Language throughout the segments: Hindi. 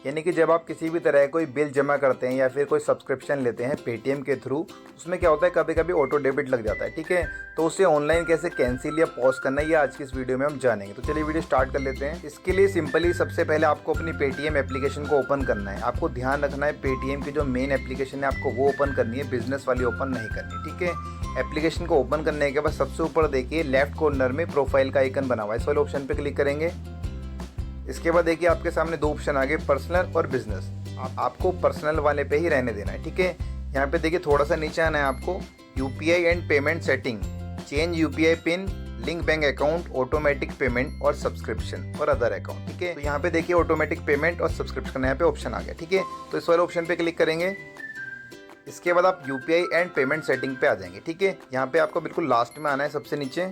यानी कि जब आप किसी भी तरह कोई बिल जमा करते हैं या फिर कोई सब्सक्रिप्शन लेते हैं पेटीएम के थ्रू, उसमें क्या होता है कभी कभी ऑटो डेबिट लग जाता है, ठीक है। तो उसे ऑनलाइन कैसे कैंसिल या पॉज करना है ये आज की इस वीडियो में हम जानेंगे। तो चलिए वीडियो स्टार्ट कर लेते हैं। इसके लिए सिंपली सबसे पहले आपको अपनी पेटीएम एप्लीकेशन को ओपन करना है। आपको ध्यान रखना है पेटीएम की जो मेन एप्लीकेशन है आपको वो ओपन करनी है, बिजनेस वाली ओपन नहीं करनी, ठीक है। एप्लीकेशन को ओपन करने के बाद सबसे ऊपर देखिए लेफ्ट कॉर्नर में प्रोफाइल का आइकन बना हुआ है, इस वाले ऑप्शन पे क्लिक करेंगे। इसके बाद देखिए आपके सामने दो ऑप्शन आ गए, पर्सनल और बिजनेस। आपको पर्सनल वाले पे ही रहने देना है, ठीक है। यहाँ पे देखिए थोड़ा सा नीचे आना है आपको, UPI and payment setting, change UPI pin, link bank account, automatic payment और सब्सक्रिप्शन और अदर अकाउंट, ठीक है। तो यहाँ पे देखिए ऑटोमेटिक पेमेंट और सब्सक्रिप्शन यहाँ पे ऑप्शन आ गया, ठीक है। तो इस वाले ऑप्शन पे क्लिक करेंगे। इसके बाद आप यूपीआई एंड पेमेंट सेटिंग पे आ जाएंगे, ठीक है। यहाँ पे आपको बिल्कुल लास्ट में आना है, सबसे नीचे।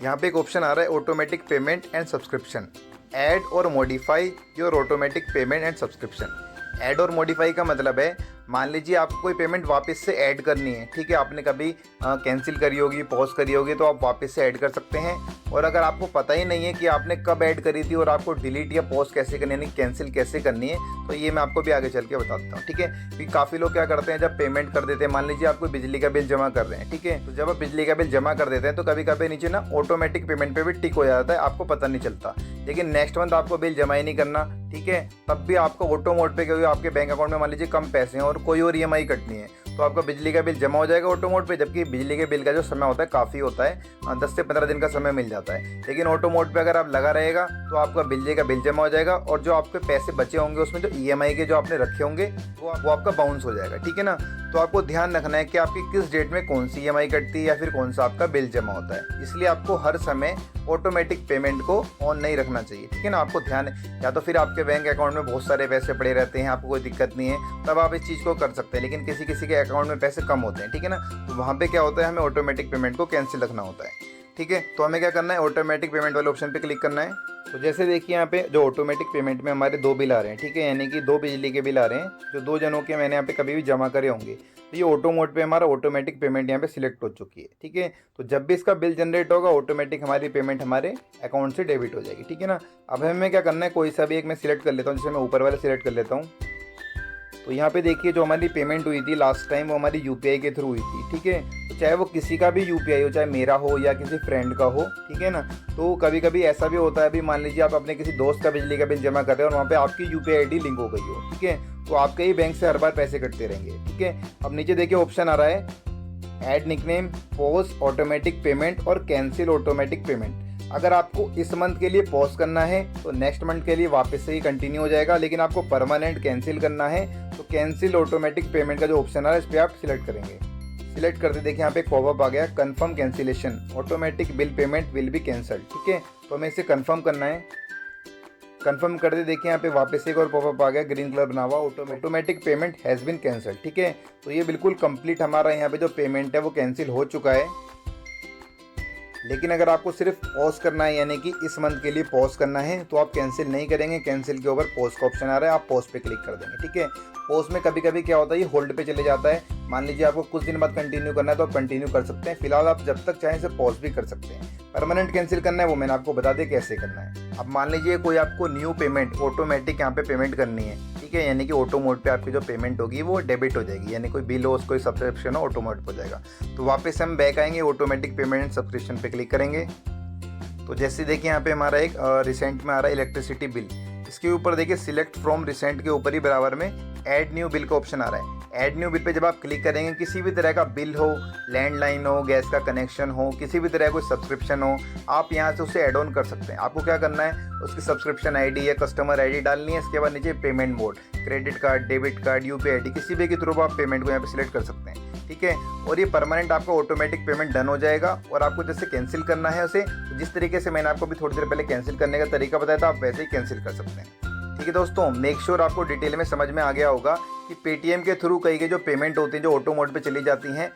यहाँ पे एक ऑप्शन आ रहा है automatic payment and subscription, add और modify your automatic payment and subscription. Add और मॉडिफाई का मतलब है मान लीजिए आपको कोई पेमेंट वापस से ऐड करनी है, ठीक है। आपने कभी कैंसिल करी होगी, पॉज करी होगी, तो आप वापस से ऐड कर सकते हैं। और अगर आपको पता ही नहीं है कि आपने कब ऐड करी थी और आपको डिलीट या पॉज कैसे करनी है, यानी कैंसिल कैसे करनी है, तो ये मैं आपको भी आगे चल के बता देता हूँ, ठीक है। क्योंकि काफ़ी लोग क्या करते हैं जब पेमेंट कर देते हैं, मान लीजिए आपको बिजली का बिल जमा कर रहे हैं, ठीक है। तो जब आप बिजली का बिल जमा कर देते हैं तो कभी कभी नीचे ना ऑटोमेटिक पेमेंट पे भी टिक हो जाता है, आपको पता नहीं चलता। लेकिन नेक्स्ट मंथ आपको बिल जमा ही नहीं करना, ठीक है, तब भी आपको ऑटो मोड पे, क्योंकि आपके बैंक अकाउंट में मान लीजिए कम पैसे हैं और कोई और ईएमआई कटनी है, तो आपका बिजली का बिल जमा हो जाएगा ऑटो मोड पे। जबकि बिजली के बिल का जो समय होता है काफ़ी होता है, 10 से 15 दिन का समय मिल जाता है। लेकिन ऑटो मोड पे अगर आप लगा रहेगा तो आपका बिजली का बिल जमा हो जाएगा और जो आपके पैसे बचे होंगे उसमें जो ईएमआई के जो आपने रखे होंगे वो आपका बाउंस हो जाएगा, ठीक है ना। तो आपको ध्यान रखना है कि आपकी किस डेट में कौन सी ईएमआई कटती है या फिर कौन सा आपका बिल जमा होता है। इसलिए आपको हर समय ऑटोमेटिक पेमेंट को ऑन नहीं रखना चाहिए, ठीक है ना। आपको ध्यान, या तो फिर आपके बैंक अकाउंट में बहुत सारे पैसे पड़े रहते हैं, आपको कोई दिक्कत नहीं है, तब आप इस चीज़ को कर सकते हैं। लेकिन किसी किसी के अकाउंट में पैसे कम होते हैं, ठीक है ना, तो वहाँ पे क्या होता है हमें ऑटोमेटिक पेमेंट को कैंसिल रखना होता है, ठीक है। तो हमें क्या करना है, ऑटोमेटिक पेमेंट वाले ऑप्शन पे क्लिक करना है। तो जैसे देखिए यहाँ पे जो ऑटोमेटिक पेमेंट में हमारे दो बिल आ रहे हैं, ठीक है, यानी कि दो बिजली के बिल आ रहे हैं जो दो जनों के मैंने यहाँ पे कभी भी जमा करे होंगे। तो ये ऑटो मोड पे हमारा ऑटोमेटिक पेमेंट यहाँ पे सिलेक्ट हो चुकी है, ठीक है। तो जब भी इसका बिल जनरेट होगा ऑटोमेटिक हमारी पेमेंट हमारे अकाउंट से डेबिट हो जाएगी, ठीक है ना। अब हमें क्या करना है, कोई सा भी एक मैं सिलेक्ट कर लेता हूँ, जैसे मैं ऊपर वाला सिलेक्ट कर लेता हूँ। तो यहाँ पे देखिए जो हमारी पेमेंट हुई थी लास्ट टाइम वो हमारी यूपीआई के थ्रू हुई थी, ठीक है। तो चाहे वो किसी का भी यूपीआई हो, चाहे मेरा हो या किसी फ्रेंड का हो, ठीक है ना। तो कभी कभी ऐसा भी होता है, अभी मान लीजिए आप अपने किसी दोस्त का बिजली का बिल जमा कर रहे हो और वहाँ पे आपकी यूपीआई आईडी लिंक हो गई हो, ठीक है, तो आपके ही बैंक से हर बार पैसे कटते रहेंगे, ठीक है। अब नीचे देखिए ऑप्शन आ रहा है add nickname, pause automatic payment और कैंसिल ऑटोमेटिक पेमेंट। अगर आपको इस मंथ के लिए पॉज करना है तो नेक्स्ट मंथ के लिए वापस से ही कंटिन्यू हो जाएगा। लेकिन आपको परमानेंट कैंसिल करना है तो कैंसिल ऑटोमेटिक पेमेंट का जो ऑप्शन आ रहा है इस पर आप सिलेक्ट करेंगे। सिलेक्ट करते देखिए यहाँ पे पॉपअप आ गया, confirm cancellation automatic bill payment will be cancelled, ठीक है। तो हमें इसे कंफर्म करना है। कंफर्म करते देखिए यहाँ पे वापस से एक और पॉपअप आ गया, ग्रीन कलर बना हुआ, automatic payment has been cancelled, ठीक है। तो ये बिल्कुल कंप्लीट हमारा यहाँ पे जो पेमेंट है वो कैंसिल हो चुका है। लेकिन अगर आपको सिर्फ पॉज करना है, यानी कि इस मंथ के लिए पॉज करना है, तो आप कैंसिल नहीं करेंगे। कैंसिल के ऊपर पॉज का ऑप्शन आ रहा है, आप पॉज पे क्लिक कर देंगे, ठीक है। पॉज में कभी कभी क्या होता है ये होल्ड पे चले जाता है। मान लीजिए आपको कुछ दिन बाद कंटिन्यू करना है तो आप कंटिन्यू कर सकते हैं, फिलहाल आप जब तक चाहें इसे पॉज भी कर सकते हैं। परमानेंट कैंसिल करना है वो मैंने आपको बता दिया कैसे करना है। अब मान लीजिए कोई आपको न्यू पेमेंट ऑटोमेटिक यहाँ पे पेमेंट करनी है, ठीक है, यानी कि ऑटो मोड पे आपकी जो पेमेंट होगी वो डेबिट हो जाएगी, यानी कोई बिल हो, कोई सब्सक्रिप्शन हो, ऑटो मोड पे हो जाएगा। तो वापस हम बैक आएंगे, ऑटोमेटिक पेमेंट एंड सब्सक्रिप्शन पे क्लिक करेंगे। तो जैसे देखिए यहाँ पे हमारा एक रिसेंट में आ रहा है इलेक्ट्रिसिटी बिल, इसके ऊपर देखिए सिलेक्ट फ्रॉम रिसेंट के ऊपर ही बराबर में ऐड न्यू बिल का ऑप्शन आ रहा है। ऐड न्यू बिल पे जब आप क्लिक करेंगे, किसी भी तरह का बिल हो, लैंडलाइन हो, गैस का कनेक्शन हो, किसी भी तरह कोई सब्सक्रिप्शन हो, आप यहाँ से उसे ऐड ऑन कर सकते हैं। आपको क्या करना है, उसकी सब्सक्रिप्शन आईडी या कस्टमर आईडी डालनी है। इसके बाद नीचे payment mode, credit card, debit card, UPI ID, किसी भी के थ्रू आप पेमेंट को यहाँ पे सिलेक्ट कर सकते हैं, ठीक है। और ये परमानेंट आपका ऑटोमेटिक पेमेंट डन हो जाएगा। और आपको जैसे कैंसिल करना है उसे, तो जिस तरीके से मैंने आपको भी थोड़ी देर पहले कैंसिल करने का तरीका बताया था, आप वैसे ही कैंसिल कर सकते हैं, ठीक है। दोस्तों मेक श्योर आपको डिटेल में समझ में आ गया होगा कि पेटीएम के थ्रू कई के जो पेमेंट होती है जो ऑटो मोड पे चली जाती हैं,